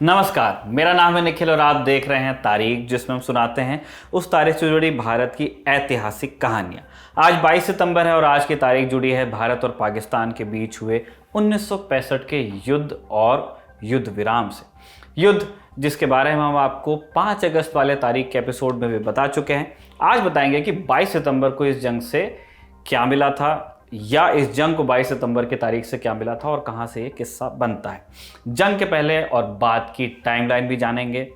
नमस्कार, मेरा नाम है निखिल और आप देख रहे हैं तारीख, जिसमें हम सुनाते हैं उस तारीख से जुड़ी भारत की ऐतिहासिक कहानियां। आज 22 सितंबर है और आज की तारीख जुड़ी है भारत और पाकिस्तान के बीच हुए 1965 के युद्ध और युद्ध विराम से। युद्ध जिसके बारे में हम आपको 5 अगस्त वाले तारीख के एपिसोड में भी बता चुके हैं। आज बताएंगे कि 22 सितंबर को इस जंग से क्या मिला था, या इस जंग को 22 सितंबर की तारीख से क्या मिला था और कहां से ये किस्सा बनता है। जंग के पहले और बाद की टाइमलाइन भी जानेंगे,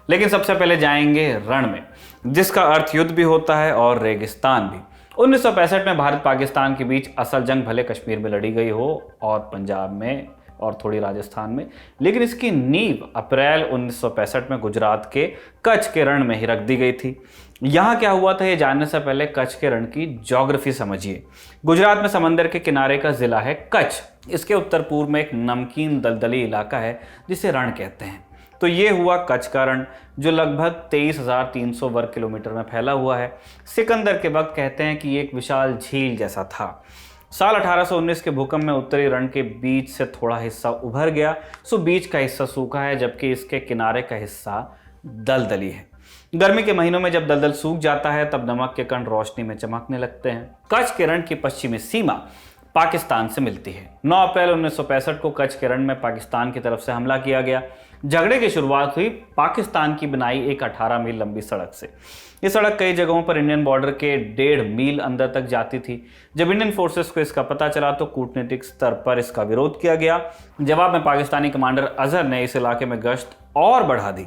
लेकिन सबसे पहले जाएंगे रण में, जिसका अर्थ युद्ध भी होता है और रेगिस्तान भी। 1965 में भारत पाकिस्तान के बीच असल जंग भले कश्मीर में लड़ी गई हो और पंजाब में और थोड़ी राजस्थान में, लेकिन इसकी नींव अप्रैल 1965 में गुजरात के कच्छ के रण में ही रख दी गई थी। यहाँ क्या हुआ था ये जानने से पहले कच्छ के रण की ज्योग्राफी समझिए। गुजरात में समंदर के किनारे का जिला है कच्छ। इसके उत्तर पूर्व में एक नमकीन दलदली इलाका है जिसे रण कहते हैं। तो ये हुआ कच्छ का रण, जो लगभग 23,300 वर्ग किलोमीटर में फैला हुआ है। सिकंदर के वक्त कहते हैं कि ये एक विशाल झील जैसा था। साल 1819 के भूकंप में उत्तरी रण के बीच से थोड़ा हिस्सा उभर गया, सो बीच का हिस्सा सूखा है जबकि इसके किनारे का हिस्सा दलदली है। गर्मी के महीनों में जब दलदल सूख जाता है तब नमक के कण रोशनी में चमकने लगते हैं। कच्छ के रण की पश्चिमी सीमा पाकिस्तान से मिलती है। 9 अप्रैल 1965 को कच्छ के रण में पाकिस्तान की तरफ से हमला किया गया। झगड़े की शुरुआत हुई पाकिस्तान की बनाई एक 18 मील लंबी सड़क से। ये सड़क कई जगहों पर इंडियन बॉर्डर के 1.5 मील अंदर तक जाती थी। जब इंडियन फोर्सेस को इसका पता चला तो कूटनीतिक स्तर पर इसका विरोध किया गया। जवाब में पाकिस्तानी कमांडर अजहर ने इस इलाके में गश्त और बढ़ा दी।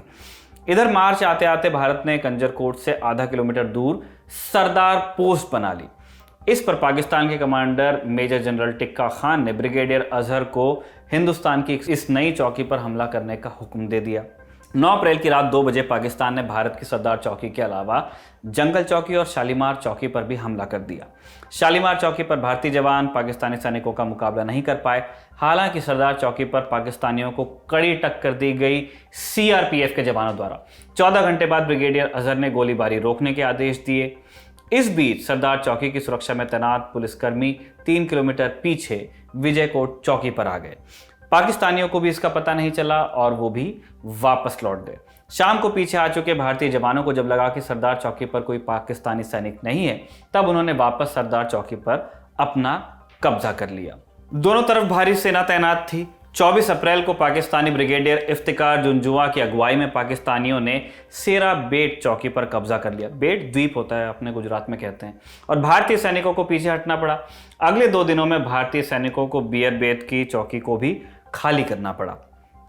इधर मार्च आते आते भारत ने कंजरकोट से आधा किलोमीटर दूर सरदार पोस्ट बना ली। इस पर पाकिस्तान के commander major general Tikka Khan ने ब्रिगेडियर अजहर को हिंदुस्तान की इस नई चौकी पर हमला करने का हुक्म दे दिया। 9 अप्रैल की रात 2 बजे पाकिस्तान ने भारत की सरदार चौकी के अलावा जंगल चौकी और शालीमार चौकी पर भी हमला कर दिया। शालीमार चौकी पर भारतीय जवान पाकिस्तानी सैनिकों का मुकाबला नहीं कर पाए। हालांकि सरदार चौकी पर पाकिस्तानियों को कड़ी टक्कर दी गई सीआरपीएफ के जवानों द्वारा। 14 घंटे बाद ब्रिगेडियर अजहर ने गोलीबारी रोकने के आदेश दिए। इस बीच सरदार चौकी की सुरक्षा में तैनात पुलिसकर्मी 3 किलोमीटर पीछे विजयकोट चौकी पर आ गए। पाकिस्तानियों को भी इसका पता नहीं चला और वो भी वापस लौट गए। शाम को पीछे आ चुके भारतीय जवानों को जब लगा कि सरदार चौकी पर कोई पाकिस्तानी सैनिक नहीं है, तब उन्होंने वापस सरदार चौकी पर अपना कब्जा कर लिया। दोनों तरफ भारी सेना तैनात थी। 24 अप्रैल को पाकिस्तानी ब्रिगेडियर इफ्तिकार जुंजुआ की अगुवाई में पाकिस्तानियों ने सेरा बेट चौकी पर कब्जा कर लिया। बेट द्वीप होता है, अपने गुजरात में कहते हैं, और भारतीय सैनिकों को पीछे हटना पड़ा। अगले 2 दिनों में भारतीय सैनिकों को बियर बेट की चौकी को भी खाली करना पड़ा।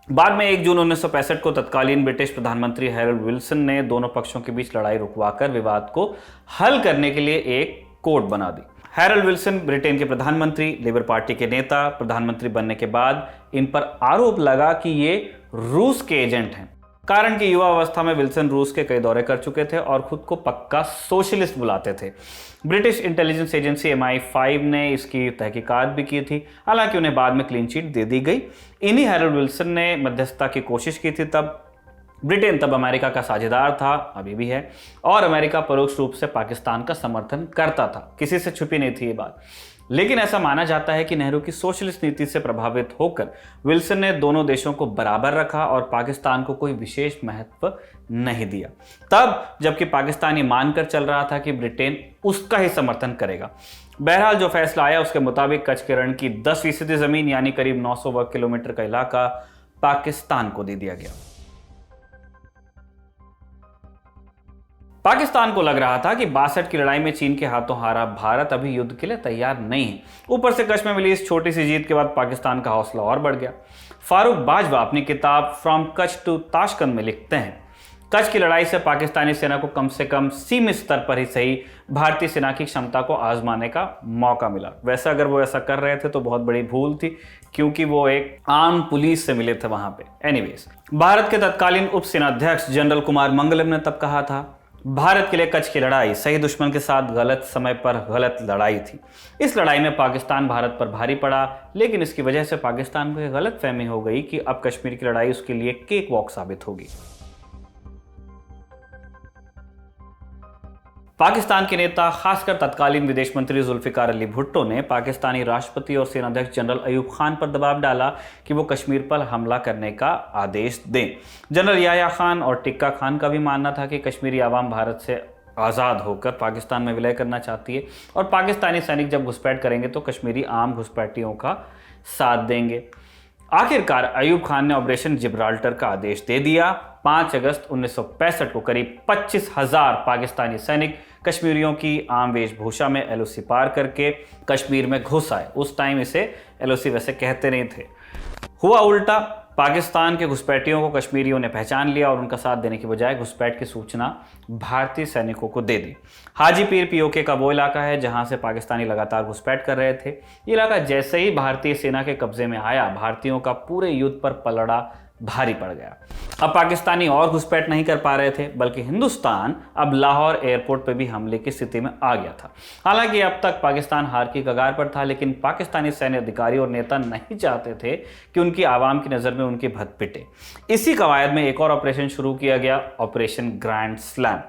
बाद में 1 जून 1965 को तत्कालीन ब्रिटिश प्रधानमंत्री हैरोल्ड विल्सन ने दोनों पक्षों के बीच लड़ाई रुकवाकर विवाद को हल करने के लिए एक कोड बना दी। हैरोल्ड विल्सन ब्रिटेन के प्रधानमंत्री, लेबर पार्टी के नेता। प्रधानमंत्री बनने के बाद इन पर आरोप लगा कि ये रूस के एजेंट हैं, कारण कि युवा अवस्था में विल्सन रूस के कई दौरे कर चुके थे और खुद को पक्का सोशलिस्ट बुलाते थे। ब्रिटिश इंटेलिजेंस एजेंसी MI5 ने इसकी तहकीकात भी की थी। हालांकि उन्हें बाद में क्लीन चिट दे दी गई। इन्हीं हैरोल्ड विल्सन ने मध्यस्थता की कोशिश की थी। ब्रिटेन तब अमेरिका का साझेदार था, अभी भी है, और अमेरिका परोक्ष रूप से पाकिस्तान का समर्थन करता था। किसी से छुपी नहीं थी ये बात। लेकिन ऐसा माना जाता है कि नेहरू की सोशलिस्ट नीति से प्रभावित होकर विल्सन ने दोनों देशों को बराबर रखा और पाकिस्तान को कोई विशेष महत्व नहीं दिया। तब जबकि पाकिस्तान ये मानकर चल रहा था कि ब्रिटेन उसका ही समर्थन करेगा। बहरहाल जो फैसला आया उसके मुताबिक कच्छ के रण की 10% जमीन यानी करीब 900 वर्ग किलोमीटर का इलाका पाकिस्तान को दे दिया गया। पाकिस्तान को लग रहा था कि 62 की लड़ाई में चीन के हाथों हारा भारत अभी युद्ध के लिए तैयार नहीं है। ऊपर से कच्छ में मिली इस छोटी सी जीत के बाद पाकिस्तान का हौसला और बढ़ गया। फारूक बाजवा अपनी किताब फ्रॉम कच्छ टू ताशकंद में लिखते हैं, कच्छ की लड़ाई से पाकिस्तानी सेना को कम से कम सीमित स्तर पर ही सही भारतीय सेना की क्षमता को आजमाने का मौका मिला। वैसे अगर वो ऐसा कर रहे थे तो बहुत बड़ी भूल थी, क्योंकि वो एक आम पुलिस से मिले थे वहां पे। एनीवेज, भारत के तत्कालीन उप सेनाध्यक्ष जनरल कुमार मंगलम ने तब कहा था, भारत के लिए कच्छ की लड़ाई सही दुश्मन के साथ गलत समय पर गलत लड़ाई थी। इस लड़ाई में पाकिस्तान भारत पर भारी पड़ा, लेकिन इसकी वजह से पाकिस्तान को यह गलत फहमी हो गई कि अब कश्मीर की लड़ाई उसके लिए केक वॉक साबित होगी। पाकिस्तान के नेता खासकर तत्कालीन विदेश मंत्री जुल्फिकार अली भुट्टो ने पाकिस्तानी राष्ट्रपति और सेनाध्यक्ष जनरल अयूब खान पर दबाव डाला कि वो कश्मीर पर हमला करने का आदेश दें। जनरल याह्या खान और टिक्का खान का भी मानना था कि कश्मीरी आवाम भारत से आज़ाद होकर पाकिस्तान में विलय करना चाहती है और पाकिस्तानी सैनिक जब घुसपैठ करेंगे तो कश्मीरी आम घुसपैठियों का साथ देंगे। आखिरकार अयूब खान ने ऑपरेशन जिब्राल्टर का आदेश दे दिया। 5 अगस्त 1965 को करीब 25,000 पाकिस्तानी सैनिक कश्मीरियों की आम वेशभूषा में एलओसी पार करके कश्मीर में घुस आए। उस टाइम इसे एलओसी वैसे कहते नहीं थे। हुआ उल्टा, पाकिस्तान के घुसपैठियों को कश्मीरियों ने पहचान लिया और उनका साथ देने की बजाय घुसपैठ की सूचना भारतीय सैनिकों को दे दी। हाजी पीर पीओके का वो इलाका है जहां से पाकिस्तानी लगातार घुसपैठ कर रहे थे। ये इलाका जैसे ही भारतीय सेना के कब्जे में आया, भारतीयों का पूरे युद्ध पर पलड़ा भारी पड़ गया। अब पाकिस्तानी और घुसपैठ नहीं कर पा रहे थे, बल्कि हिंदुस्तान अब लाहौर एयरपोर्ट पर भी हमले की स्थिति में आ गया था। हालांकि अब तक पाकिस्तान हार की कगार पर था, लेकिन पाकिस्तानी सैन्य अधिकारी और नेता नहीं चाहते थे कि उनकी आवाम की नज़र में उनकी भत पिटे। इसी कवायद में एक और ऑपरेशन शुरू किया गया, ऑपरेशन ग्रैंड स्लैम।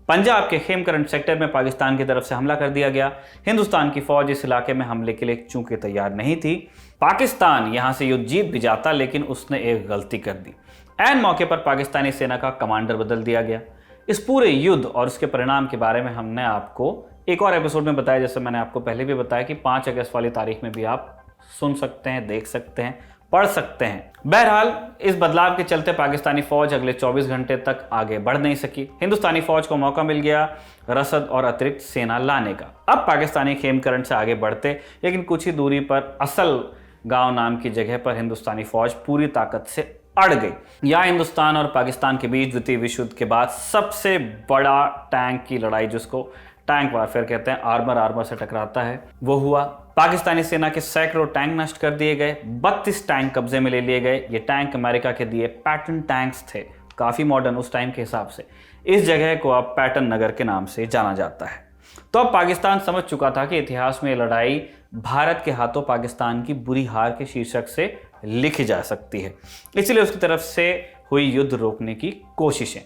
पंजाब के खेमकरन सेक्टर में पाकिस्तान की तरफ से हमला कर दिया गया। हिंदुस्तान की फौज इस इलाके में हमले के लिए चूंकि तैयार नहीं थी। पाकिस्तान यहां से युद्ध जीत भी जाता, लेकिन उसने एक गलती कर दी। ऐन मौके पर पाकिस्तानी सेना का कमांडर बदल दिया गया। इस पूरे युद्ध और उसके परिणाम के बारे में हमने आपको एक और एपिसोड में बताया, जैसे मैंने आपको पहले भी बताया कि 5 अगस्त वाली तारीख में भी आप सुन सकते हैं, देख सकते हैं, पढ़ सकते हैं। बहरहाल, इस बदलाव के चलते पाकिस्तानी फौज अगले 24 घंटे तक आगे बढ़ नहीं सकी। हिंदुस्तानी फौज को मौका मिल गया रसद और अतिरिक्त सेना लाने का। अब पाकिस्तानी खेमकरन से आगे बढ़ते, लेकिन कुछ ही दूरी पर असल गांव नाम की जगह पर हिंदुस्तानी फौज पूरी ताकत से अड़ गई। यह हिंदुस्तान और पाकिस्तान के बीच द्वितीय विश्व युद्ध के बाद सबसे बड़ा टैंक की लड़ाई, जिसको टैंक वारफेयर कहते हैं, आर्मर से टकराता है, वो हुआ। पाकिस्तानी सेना के सैकड़ों टैंक नष्ट कर दिए गए, 32 टैंक कब्जे में ले लिए गए। ये टैंक अमेरिका के दिए पैटर्न टैंक्स थे, काफी मॉडर्न उस टाइम के हिसाब से। इस जगह को अब पैटर्न नगर के नाम से जाना जाता है। तो अब पाकिस्तान समझ चुका था कि इतिहास में लड़ाई भारत के हाथों पाकिस्तान की बुरी हार के शीर्षक से लिखी जा सकती है, इसलिए उसकी तरफ से हुई युद्ध रोकने की कोशिशें।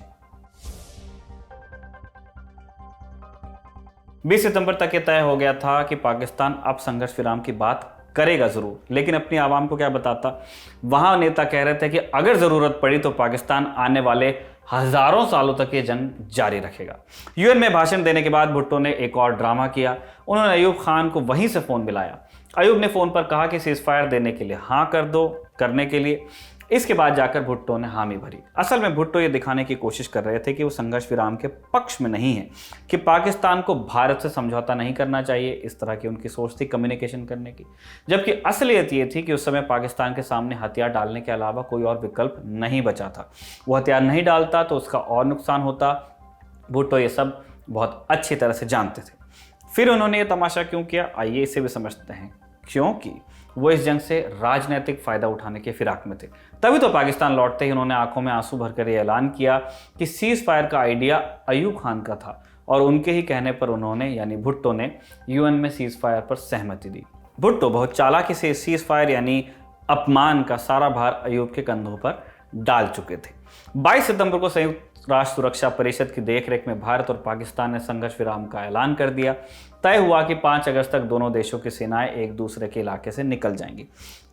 20 सितंबर तक यह तय हो गया था कि पाकिस्तान अब संघर्ष विराम की बात करेगा जरूर, लेकिन अपनी आवाम को क्या बताता। वहां नेता कह रहे थे कि अगर जरूरत पड़ी तो पाकिस्तान आने वाले हजारों सालों तक ये जंग जारी रखेगा। यूएन में भाषण देने के बाद भुट्टो ने एक और ड्रामा किया। उन्होंने अयूब खान को वहीं से फोन मिलाया। अयूब ने फोन पर कहा कि सीजफायर देने के लिए हाँ कर दो, करने के लिए। इसके बाद जाकर भुट्टो ने हामी भरी। असल में भुट्टो ये दिखाने की कोशिश कर रहे थे कि वो संघर्ष विराम के पक्ष में नहीं है, कि पाकिस्तान को भारत से समझौता नहीं करना चाहिए। इस तरह की उनकी सोच थी कम्युनिकेशन करने की, जबकि असलियत ये थी कि उस समय पाकिस्तान के सामने हथियार डालने के अलावा कोई और विकल्प नहीं बचा था। वो हथियार नहीं डालता तो उसका और नुकसान होता। भुट्टो ये सब बहुत अच्छी तरह से जानते थे। फिर उन्होंने ये तमाशा क्यों किया, आइए इसे भी समझते हैं। क्योंकि वो इस जंग से राजनीतिक फायदा उठाने के फिराक में थे। तभी तो पाकिस्तान लौटते ही उन्होंने आंखों में आंसू भरकर यह ऐलान किया कि सीज फायर का आइडिया अयूब खान का था, और उनके ही कहने पर उन्होंने यानी भुट्टो ने यूएन में सीज फायर पर सहमति दी। भुट्टो बहुत चालाकी से सीज फायर यानी अपमान का सारा भार अयूब के कंधों पर डाल चुके थे। 22 सितंबर को संयुक्त राष्ट्र सुरक्षा परिषद की देखरेख में भारत और पाकिस्तान ने संघर्ष विराम का ऐलान कर दिया। तय हुआ कि 5 अगस्त तक दोनों देशों की सेनाएं एक दूसरे के इलाके से निकल जाएंगी।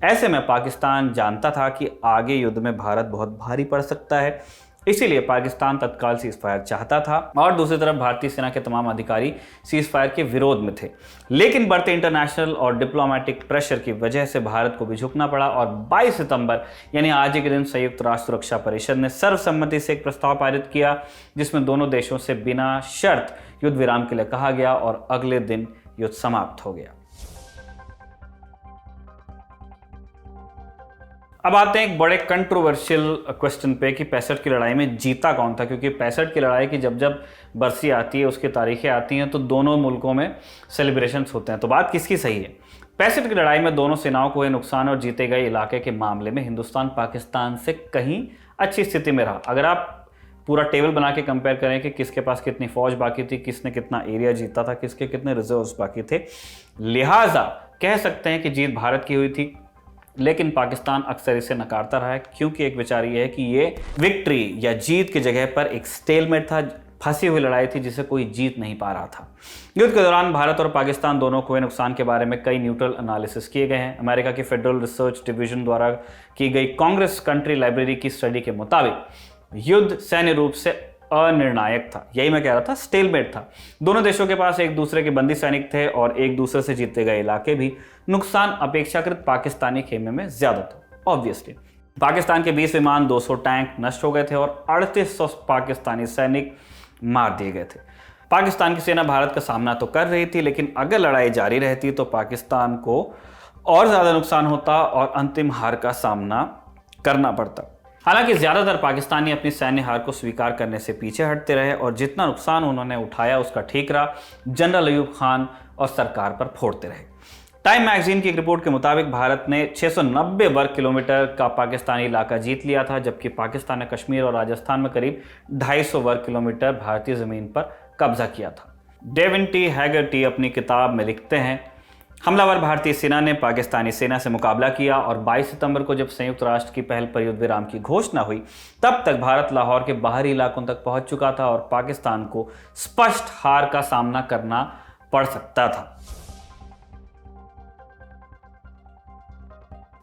ऐसे में पाकिस्तान जानता था कि आगे युद्ध में भारत बहुत भारी पड़ सकता है, इसीलिए पाकिस्तान तत्काल सीजफायर चाहता था, और दूसरी तरफ भारतीय सेना के तमाम अधिकारी सीजफायर के विरोध में थे। लेकिन बढ़ते इंटरनेशनल और डिप्लोमेटिक प्रेशर की वजह से भारत को भी झुकना पड़ा, और 22 सितंबर यानी आज ही के दिन संयुक्त राष्ट्र सुरक्षा परिषद ने सर्वसम्मति से एक प्रस्ताव पारित किया, जिसमें दोनों देशों से बिना शर्त युद्ध विराम के लिए कहा गया, और अगले दिन युद्ध समाप्त हो गया। अब आते हैं एक बड़े कंट्रोवर्शियल क्वेश्चन पे कि 65 की लड़ाई में जीता कौन था, क्योंकि 65 की लड़ाई की जब जब बरसी आती है, उसकी तारीखें आती हैं, तो दोनों मुल्कों में सेलिब्रेशंस होते हैं। तो बात किसकी सही है? 65 की लड़ाई में दोनों सेनाओं को हुए नुकसान और जीते गए इलाके के मामले में हिंदुस्तान पाकिस्तान से कहीं अच्छी स्थिति में रहा। अगर आप पूरा टेबल बना के कंपेयर करें कि किसके पास कितनी फौज बाकी थी, किसने कितना एरिया जीता था, किसके कितने रिजर्व्स बाकी थे, लिहाजा कह सकते हैं कि जीत भारत की हुई थी। लेकिन पाकिस्तान अक्सर इसे नकारता रहा है, क्योंकि एक विचार ये है कि ये विक्ट्री या जीत की जगह पर एक स्टेलमेट था, फंसी हुई लड़ाई थी जिसे कोई जीत नहीं पा रहा था। युद्ध के दौरान भारत और पाकिस्तान दोनों को हुए नुकसान के बारे में कई न्यूट्रल एनालिसिस किए गए हैं। अमेरिका की फेडरल रिसर्च डिवीजन द्वारा की गई कांग्रेस कंट्री लाइब्रेरी की स्टडी के मुताबिक युद्ध सैन्य रूप से अनिर्णायक था। यही मैं कह रहा था, स्टेलमेट था। दोनों देशों के पास एक दूसरे के बंदी सैनिक थे और एक दूसरे से जीते गए इलाके भी। नुकसान अपेक्षाकृत पाकिस्तानी खेमे में ज्यादा था। ऑब्वियसली पाकिस्तान के 20 विमान, 200 टैंक नष्ट हो गए थे और 3800 पाकिस्तानी सैनिक मार दिए गए थे। पाकिस्तान की सेना भारत का सामना तो कर रही थी, लेकिन अगर लड़ाई जारी रहती तो पाकिस्तान को और ज्यादा नुकसान होता और अंतिम हार का सामना करना पड़ता। हालांकि ज्यादातर पाकिस्तानी अपनी सैन्य हार को स्वीकार करने से पीछे हटते रहे और जितना नुकसान उन्होंने उठाया उसका ठीकरा जनरल अयूब खान और सरकार पर फोड़ते रहे। टाइम मैगजीन की एक रिपोर्ट के मुताबिक भारत ने 690 वर्ग किलोमीटर का पाकिस्तानी इलाका जीत लिया था, जबकि पाकिस्तान ने कश्मीर और राजस्थान में करीब 250 वर्ग किलोमीटर भारतीय जमीन पर कब्जा किया था। डेविन टी हैगर्टी अपनी किताब में लिखते हैं, हमलावर भारतीय सेना ने पाकिस्तानी सेना से मुकाबला किया और 22 सितंबर को जब संयुक्त राष्ट्र की पहल पर युद्ध विराम की घोषणा हुई तब तक भारत लाहौर के बाहरी इलाकों तक पहुंच चुका था और पाकिस्तान को स्पष्ट हार का सामना करना पड़ सकता था।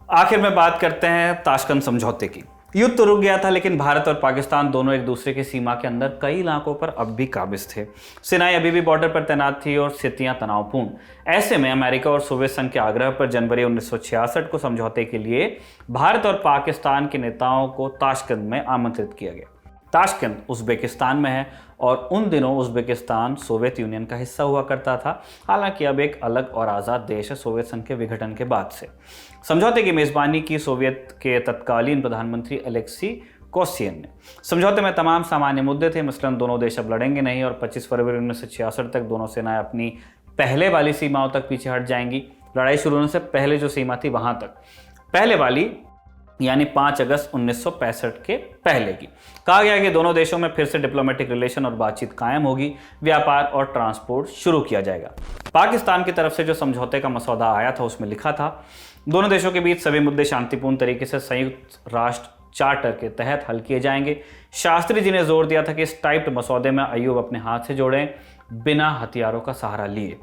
आखिर में बात करते हैं ताशकंद समझौते की। युद्ध तो रुक गया था, लेकिन भारत और पाकिस्तान दोनों एक दूसरे की सीमा के अंदर कई इलाकों पर अब भी काबिज थे। सेनाएं अभी भी बॉर्डर पर तैनात थी और स्थितियां तनावपूर्ण। ऐसे में अमेरिका और सोवियत संघ के आग्रह पर जनवरी 1966 को समझौते के लिए भारत और पाकिस्तान के नेताओं को ताशकंद में आमंत्रित किया गया। ताशकंद उज़्बेकिस्तान में है और उन दिनों उज़्बेकिस्तान सोवियत यूनियन का हिस्सा हुआ करता था। हालांकि अब एक अलग और आज़ाद देश है सोवियत संघ के विघटन के बाद से। समझौते की मेज़बानी की सोवियत के तत्कालीन प्रधानमंत्री अलेक्सी कोसियन ने। समझौते में तमाम सामान्य मुद्दे थे, मसलन दोनों देश अब लड़ेंगे नहीं और 25 फरवरी 1966 तक दोनों सेनाएं अपनी पहले वाली सीमाओं तक पीछे हट जाएंगी। लड़ाई शुरू होने से पहले जो सीमा थी वहां तक, पहले वाली यानी 5 अगस्त 1965 के पहले की। कहा गया कि दोनों देशों में फिर से डिप्लोमेटिक रिलेशन और बातचीत कायम होगी, व्यापार और ट्रांसपोर्ट शुरू किया जाएगा। पाकिस्तान की तरफ से जो समझौते का मसौदा आया था उसमें लिखा था, दोनों देशों के बीच सभी मुद्दे शांतिपूर्ण तरीके से संयुक्त राष्ट्र चार्टर के तहत हल किए जाएंगे। शास्त्री जी ने जोर दिया था कि इस टाइप्ड मसौदे में अयूब अपने हाथ से जोड़ें बिना हथियारों का सहारा लिए,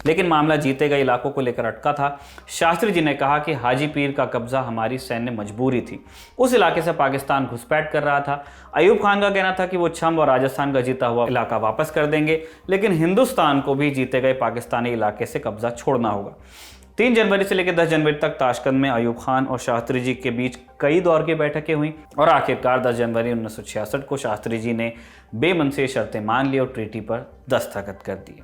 लेकिन मामला जीते गए इलाकों को लेकर अटका था। शास्त्री जी ने कहा कि हाजी पीर का कब्जा हमारी सैन्य मजबूरी थी। उस इलाके से पाकिस्तान घुसपैठ कर रहा था। अयूब खान का कहना था कि वो छंब और राजस्थान का जीता हुआ इलाका वापस कर देंगे, लेकिन हिंदुस्तान को भी जीते गए पाकिस्तानी इलाके से कब्जा छोड़ना होगा। 3 जनवरी से लेकर 10 जनवरी तक ताशकंद में अयूब खान और शास्त्री जी के बीच कई दौर की बैठकें हुई और आखिरकार 10 जनवरी 1966 को शास्त्री जी ने बेमन से शर्तें मान ली और ट्रीटी पर दस्तखत कर दिए।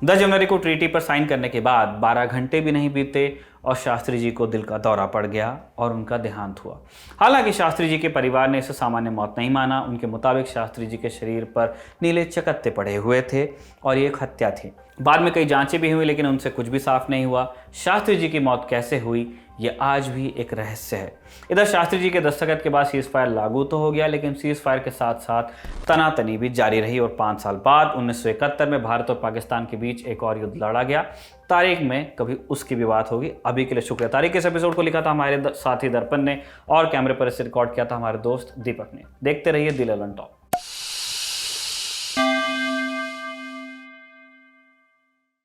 10 जनवरी को ट्रीटी पर साइन करने के बाद 12 घंटे भी नहीं बीते और शास्त्री जी को दिल का दौरा पड़ गया और उनका देहांत हुआ। हालांकि शास्त्री जी के परिवार ने इसे सामान्य मौत नहीं माना। उनके मुताबिक शास्त्री जी के शरीर पर नीले चकत्ते पड़े हुए थे और ये एक हत्या थी। बाद में कई जांचें भी हुई, लेकिन उनसे कुछ भी साफ नहीं हुआ। शास्त्री जी की मौत कैसे हुई ये आज भी एक रहस्य है। इधर शास्त्री जी के दस्तखत के बाद सीज फायर लागू तो हो गया, लेकिन सीज फायर के साथ साथ तनातनी भी जारी रही और 5 साल बाद 1971 में भारत और पाकिस्तान के बीच एक और युद्ध लड़ा गया। तारीख में कभी उसकी भी बात होगी। अभी के लिए शुक्रिया। तारीख इस एपिसोड को लिखा था हमारे साथी दर्पण ने और कैमरे पर इसे रिकॉर्ड किया था हमारे दोस्त दीपक ने। देखते रहिए दिल ऑन टॉप।